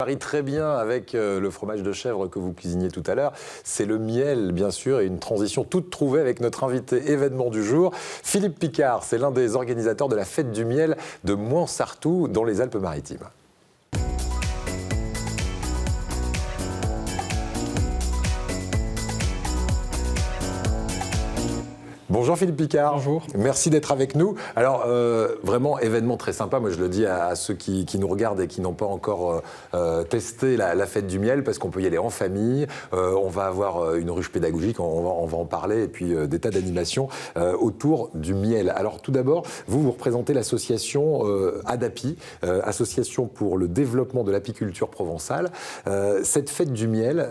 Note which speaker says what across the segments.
Speaker 1: Marie, très bien avec le fromage de chèvre que vous cuisiniez tout à l'heure. C'est le miel, bien sûr, et une transition toute trouvée avec notre invité événement du jour. Philippe Picard, c'est l'un des organisateurs de la fête du miel de Mouansartou dans les Alpes-Maritimes. Bonjour Philippe Picard.
Speaker 2: Bonjour.
Speaker 1: Merci d'être avec nous. Alors, vraiment, événement très sympa. Moi, je le dis à ceux qui nous regardent et qui n'ont pas encore testé la fête du miel, parce qu'on peut y aller en famille. On va avoir une ruche pédagogique, on va en parler, et puis des tas d'animations autour du miel. Alors, tout d'abord, vous représentez l'association ADAPI, Association pour le développement de l'apiculture provençale. Cette fête du miel,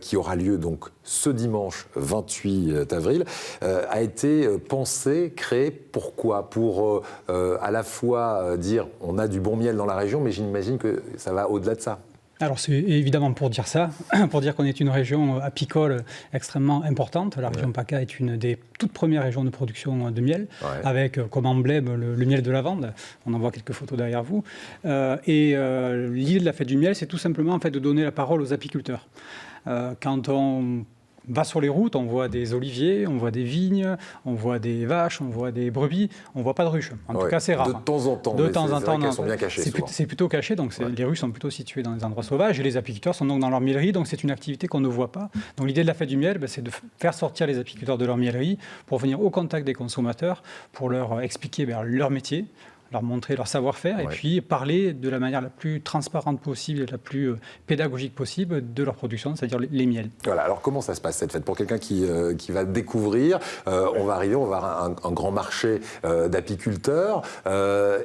Speaker 1: qui aura lieu donc ce dimanche 28 avril, a été pensée, créée, pourquoi ? Pour à la fois dire on a du bon miel dans la région, mais j'imagine que ça va au-delà de ça.
Speaker 2: Alors c'est évidemment pour dire ça, pour dire qu'on est une région apicole extrêmement importante. La région PACA est une des toutes premières régions de production de miel, avec comme emblème le miel de lavande. On en voit quelques photos derrière vous. L'idée de la fête du miel, c'est tout simplement en fait, de donner la parole aux apiculteurs. Quand on va sur les routes, on voit des oliviers, on voit des vignes, on voit des vaches, on voit des brebis, on ne voit pas de ruches. En tout cas, c'est rare.
Speaker 1: De temps en temps.
Speaker 2: De temps en temps,
Speaker 1: elles sont bien cachées.
Speaker 2: C'est plutôt caché, donc les ruches sont plutôt situées dans des endroits sauvages et les apiculteurs sont donc dans leur mielerie, donc c'est une activité qu'on ne voit pas. Donc l'idée de la fête du miel, c'est de faire sortir les apiculteurs de leur mielerie pour venir au contact des consommateurs, pour leur expliquer leur métier, leur montrer leur savoir-faire et puis parler de la manière la plus transparente possible et la plus pédagogique possible de leur production, c'est-à-dire les miels. Voilà,
Speaker 1: alors comment ça se passe cette fête? Pour quelqu'un qui va découvrir, on va arriver, on va avoir un grand marché d'apiculteurs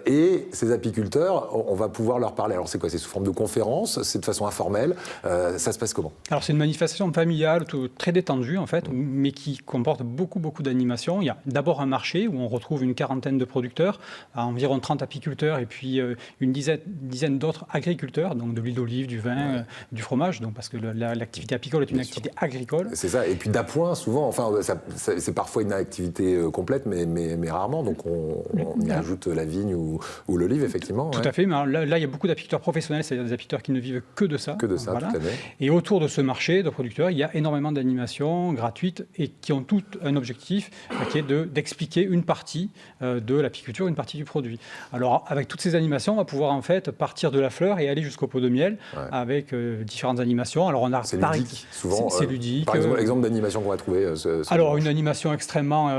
Speaker 1: et ces apiculteurs, on va pouvoir leur parler. Alors c'est quoi? C'est sous forme de conférence? C'est de façon informelle? Ça se passe comment?
Speaker 2: Alors c'est une manifestation familiale très détendue en fait, mais qui comporte beaucoup d'animations. Il y a d'abord un marché où on retrouve une quarantaine de producteurs, à environ 30 apiculteurs et puis une dizaine d'autres agriculteurs, donc de l'huile d'olive, du vin, du fromage, donc parce que l'activité apicole est une activité agricole.
Speaker 1: C'est ça, et puis d'appoint souvent, enfin c'est parfois une activité complète, mais rarement, donc on y ajoute la vigne ou l'olive, effectivement.
Speaker 2: Tout à fait, mais là il y a beaucoup d'apiculteurs professionnels, c'est-à-dire des apiculteurs qui ne vivent que de ça.
Speaker 1: Que de ça, voilà. Tout à fait.
Speaker 2: Et autour de ce marché de producteurs, il y a énormément d'animations gratuites et qui ont toutes un objectif qui est d'expliquer une partie de l'apiculture, une partie du produit. Alors, avec toutes ces animations, on va pouvoir en fait partir de la fleur et aller jusqu'au pot de miel avec différentes animations. Alors, on a
Speaker 1: c'est ludique, souvent.
Speaker 2: C'est ludique.
Speaker 1: Par exemple d'animation qu'on va trouver.
Speaker 2: Alors, une animation extrêmement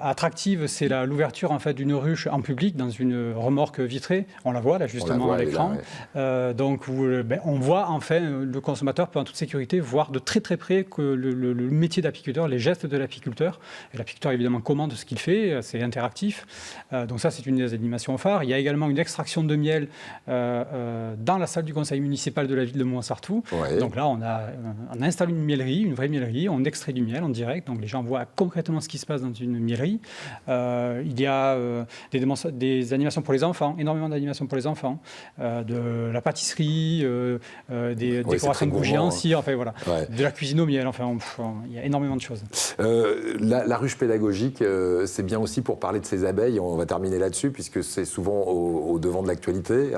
Speaker 2: attractive, c'est l'ouverture en fait d'une ruche en public dans une remorque vitrée. On la voit là justement à l'écran. Donc, on voit enfin le consommateur peut en toute sécurité voir de très près que le métier d'apiculteur, les gestes de l'apiculteur. Et l'apiculteur évidemment commande ce qu'il fait, c'est interactif. Donc ça, c'est une des animations phare. Il y a également une extraction de miel dans la salle du conseil municipal de la ville de Mouansartou. Donc là, on installe une mielerie, une vraie mielerie, on extrait du miel en direct, donc les gens voient concrètement ce qui se passe dans une mielerie. Il y a des animations pour les enfants, énormément d'animations pour les enfants, de la pâtisserie, des décorations de bougies en cire, enfin voilà, de la cuisine au miel, enfin il y a énormément de choses.
Speaker 1: La ruche pédagogique, c'est bien aussi pour parler de ces abeilles, on va terminer là-dessus, puisque c'est souvent au devant de l'actualité,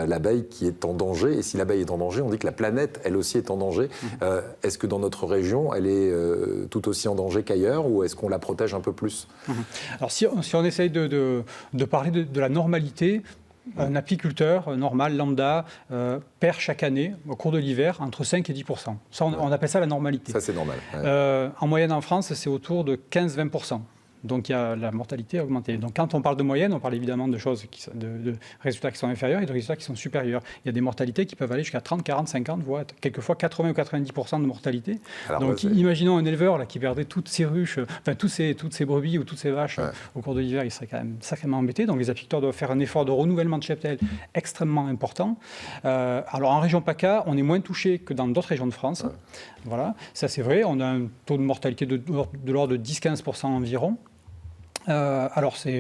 Speaker 1: l'abeille qui est en danger. Et si l'abeille est en danger, on dit que la planète, elle aussi, est en danger. Est-ce que dans notre région, elle est tout aussi en danger qu'ailleurs, ou est-ce qu'on la protège un peu plus?
Speaker 2: Alors, si on essaye de parler de la normalité, un apiculteur normal, lambda, perd chaque année, au cours de l'hiver, entre 5 et 10%. Ça, on appelle ça la normalité.
Speaker 1: Ça, c'est normal.
Speaker 2: En moyenne, en France, c'est autour de 15-20%. Donc, la mortalité a augmenté. Donc, quand on parle de moyenne, on parle évidemment de choses, de résultats qui sont inférieurs et de résultats qui sont supérieurs. Il y a des mortalités qui peuvent aller jusqu'à 30, 40, 50, voire quelquefois 80 ou 90% de mortalité. Alors, donc, imaginons un éleveur là, qui perdait toutes ses ruches, enfin, toutes ses brebis ou toutes ses vaches au cours de l'hiver, il serait quand même sacrément embêté. Donc, les apiculteurs doivent faire un effort de renouvellement de cheptel extrêmement important. Alors, en région PACA, on est moins touché que dans d'autres régions de France. Voilà, ça c'est vrai. On a un taux de mortalité de l'ordre de 10-15% environ. Alors, ça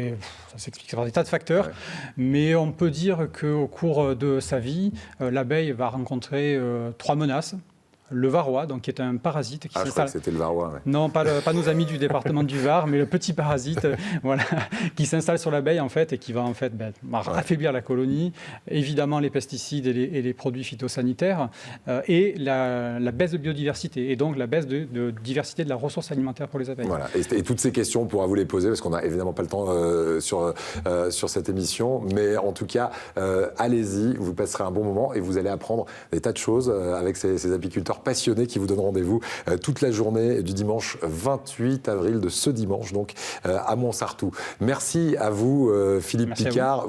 Speaker 2: s'explique par des tas de facteurs, mais on peut dire qu'au cours de sa vie, l'abeille va rencontrer 3 menaces. le varroa, donc qui est un parasite qui
Speaker 1: je crois que c'était le varroa. Ouais.
Speaker 2: Non, pas nos amis du département du Var, mais le petit parasite, voilà, qui s'installe sur l'abeille en fait et qui va en fait affaiblir la colonie. Évidemment, les pesticides et les produits phytosanitaires et la baisse de biodiversité et donc la baisse de diversité de la ressource alimentaire pour les abeilles.
Speaker 1: Voilà. Et toutes ces questions, on pourra vous les poser parce qu'on n'a évidemment pas le temps sur cette émission, mais en tout cas, allez-y, vous passerez un bon moment et vous allez apprendre des tas de choses avec ces apiculteurs passionnés qui vous donnent rendez-vous toute la journée du dimanche 28 avril, de ce dimanche, donc à Montsartou. Merci à vous, Philippe Picard.